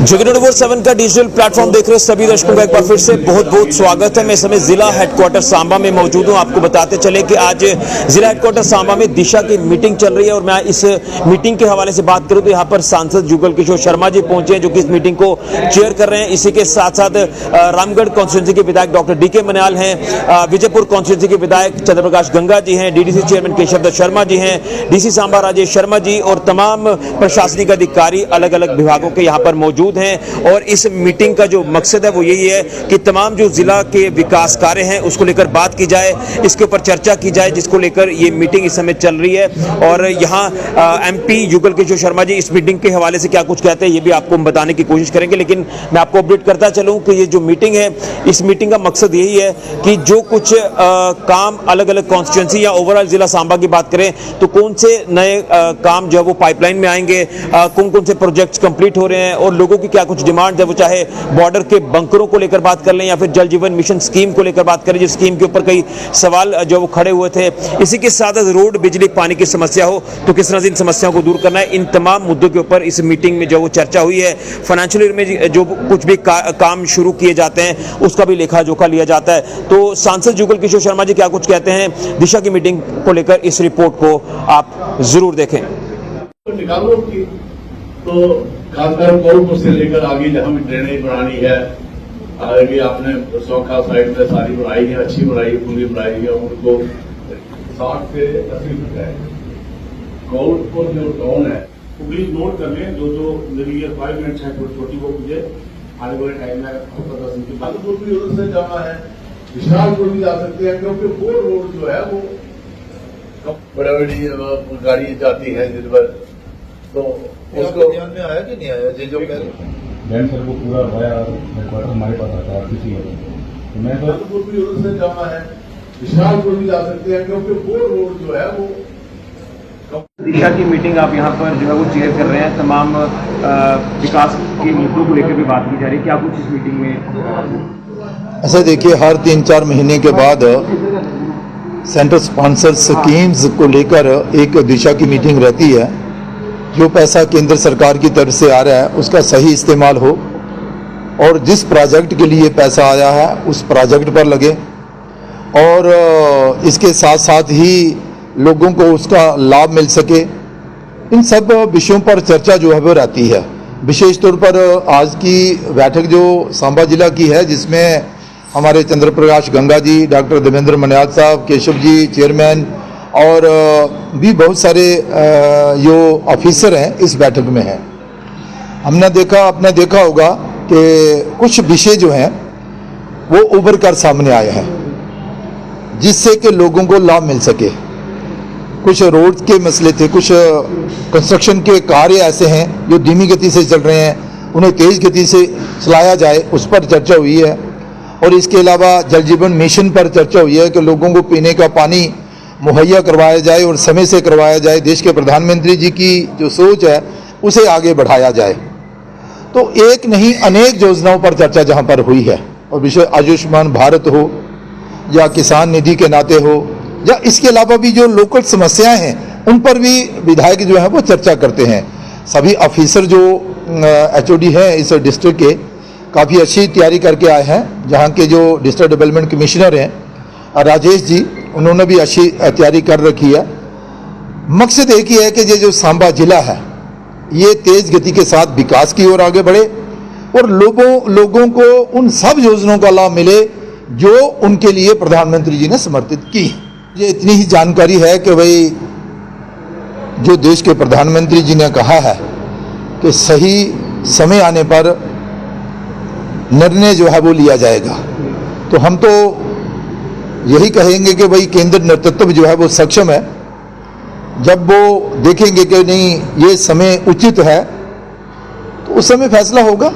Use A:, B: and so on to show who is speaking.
A: जगन 24/7 का digital platform देख रहे सभी दर्शकों का एक बार फिर से बहुत बहुत स्वागत है। मैं समय जिला हेडक्वार्टर सांबा में मौजूद हूं। आपको बताते चले कि आज जिला हेडक्वार्टर सांबा में दिशा की मीटिंग चल रही है और मैं इस मीटिंग के हवाले से बात करूं तो यहां पर सांसद जुगल किशोर शर्मा जी पहुंचे हैं जो कि इस मीटिंग को चेयर कर रहे हैं। इसी के साथ साथ रामगढ़ कॉन्स्टिट्यूंसी के विधायक डॉक्टर डी के मन्याल हैं, विजयपुर कॉन्स्टिट्यूंसी के विधायक चंद्रप्रकाश गंगा जी हैं, डीडीसी चेयरमैन केशव दत्त शर्मा जी हैं, डीसी सांबा राजेश शर्मा जी और तमाम प्रशासनिक अधिकारी अलग अलग विभागों के यहाँ पर मौजूद हैं। और इस मीटिंग का जो मकसद है वो यही है कि तमाम जो जिला के विकास कार्य हैं उसको लेकर बात की जाए, इसके ऊपर चर्चा की जाए, जिसको लेकर ये मीटिंग इस समय चल रही है। और यहाँ एमपी जुगल किशोर शर्मा जी इस मीटिंग के हवाले से क्या कुछ कहते हैं ये भी आपको हम बताने की कोशिश करेंगे। लेकिन मैं आपको अपडेट करता चलूँ कि ये जो मीटिंग है, इस मीटिंग का मकसद यही है कि जो कुछ काम अलग अलग कॉन्स्टिट्यूंसी या ओवरऑल जिला सांबा की बात करें तो कौन से नए काम जो है वो पाइपलाइन में आएंगे, कौन कौन से प्रोजेक्ट्स कंप्लीट हो रहे हैं और लोगों की क्या कुछ डिमांड है, वो चाहे बॉर्डर के बंकरों को लेकर बात कर लें या फिर जल जीवन मिशन स्कीम को लेकर बात करें, जिस स्कीम के ऊपर कई सवाल जो वो खड़े हुए थे। इसी के साथ रोड, बिजली, पानी की समस्या हो तो किस तरह से इन समस्याओं को दूर करना है, इन तमाम मुद्दों के ऊपर इस मीटिंग में जो वो चर्चा हुई है। फाइनेंशियल ईयर में जो कुछ भी काम शुरू किए जाते हैं उसका भी लेखा जोखा लिया जाता है। तो सांसद जुगल किशोर शर्मा जी क्या कुछ कहते हैं दिशा की मीटिंग को लेकर, इस रिपोर्ट को आप जरूर देखें।
B: निकालो कि तो खासकर कोर्ट से लेकर आगे जहां भी ड्रेनेज बनानी है, आगे आपने सौखा साइड में सारी बनाई है, अच्छी बनाई है, पूरी बनाई है, उनको 60 से 80 फुट है। कोर्ट को जो टाउन है वो प्लीज नोट कर लें, जो मेरी ये 5 मिनट है छोटी वो मुझे आने वाले टाइम में 10 मिनट बाद भी उधर से जाना है, विशालपुर भी जा सकते हैं क्योंकि वो रोड जो है वो बड़ा बड़ी गाड़ी जाती है दिन भर। तो उसको ध्यान में आया कि नहीं आया जी जो
C: बैंक सर को पूरा हेडक्वार्टर हमारे पास आता है किसी तो मैं तो
B: भी उधर से जाना है, विशालपुर भी जा सकते हैं क्योंकि वो रोड जो है वो
A: दिशा की मीटिंग आप यहाँ पर जो है वो चेयर कर रहे हैं। तमाम विकास के मुद्दों को लेकर भी बात की जा रही है, क्या कुछ इस मीटिंग में?
D: ऐसा देखिए, हर 3-4 महीने के बाद सेंटर स्पॉन्सर स्कीम्स को लेकर एक दिशा की मीटिंग रहती है। जो पैसा केंद्र सरकार की तरफ से आ रहा है उसका सही इस्तेमाल हो और जिस प्रोजेक्ट के लिए पैसा आया है उस प्रोजेक्ट पर लगे और इसके साथ साथ ही लोगों को उसका लाभ मिल सके। इन सब विषयों पर चर्चा जो है वो रहती है। विशेष तौर पर आज की बैठक जो सांबा जिला की है, जिसमें हमारे चंद्रप्रकाश गंगा जी, डॉक्टर देवेंद्र मन्याल साहब, केशव जी चेयरमैन और भी बहुत सारे जो ऑफिसर हैं इस बैठक में हैं। आपने देखा होगा कि कुछ विषय जो हैं वो उभर कर सामने आए हैं जिससे कि लोगों को लाभ मिल सके। कुछ रोड के मसले थे, कुछ कंस्ट्रक्शन के कार्य ऐसे हैं जो धीमी गति से चल रहे हैं, उन्हें तेज गति से चलाया जाए, उस पर चर्चा हुई है। और इसके अलावा जल जीवन मिशन पर चर्चा हुई है कि लोगों को पीने का पानी मुहैया करवाया जाए और समय से करवाया जाए। देश के प्रधानमंत्री जी की जो सोच है उसे आगे बढ़ाया जाए। तो एक नहीं अनेक योजनाओं पर चर्चा जहां पर हुई है, और विषय आयुष्मान भारत हो या किसान निधि के नाते हो या इसके अलावा भी जो लोकल समस्याएं हैं उन पर भी विधायक जो है वो चर्चा करते हैं। सभी ऑफिसर जो HOD हैं इस डिस्ट्रिक्ट के काफ़ी अच्छी तैयारी करके आए हैं। जहाँ के जो डिस्ट्रिक्ट डेवलपमेंट कमिश्नर हैं राजेश जी, उन्होंने भी अच्छी तैयारी कर रखी है। मकसद एक ही है कि ये जो सांबा जिला है ये तेज गति के साथ विकास की ओर आगे बढ़े और लोगों को उन सब योजनाओं का लाभ मिले जो उनके लिए प्रधानमंत्री जी ने समर्पित की। ये इतनी ही जानकारी है कि भाई जो देश के प्रधानमंत्री जी ने कहा है कि सही समय आने पर निर्णय जो है वो लिया जाएगा, तो हम तो यही कहेंगे कि भाई केंद्र नेतृत्व जो है वो सक्षम है। जब वो देखेंगे कि नहीं ये समय उचित है तो उस समय फैसला होगा।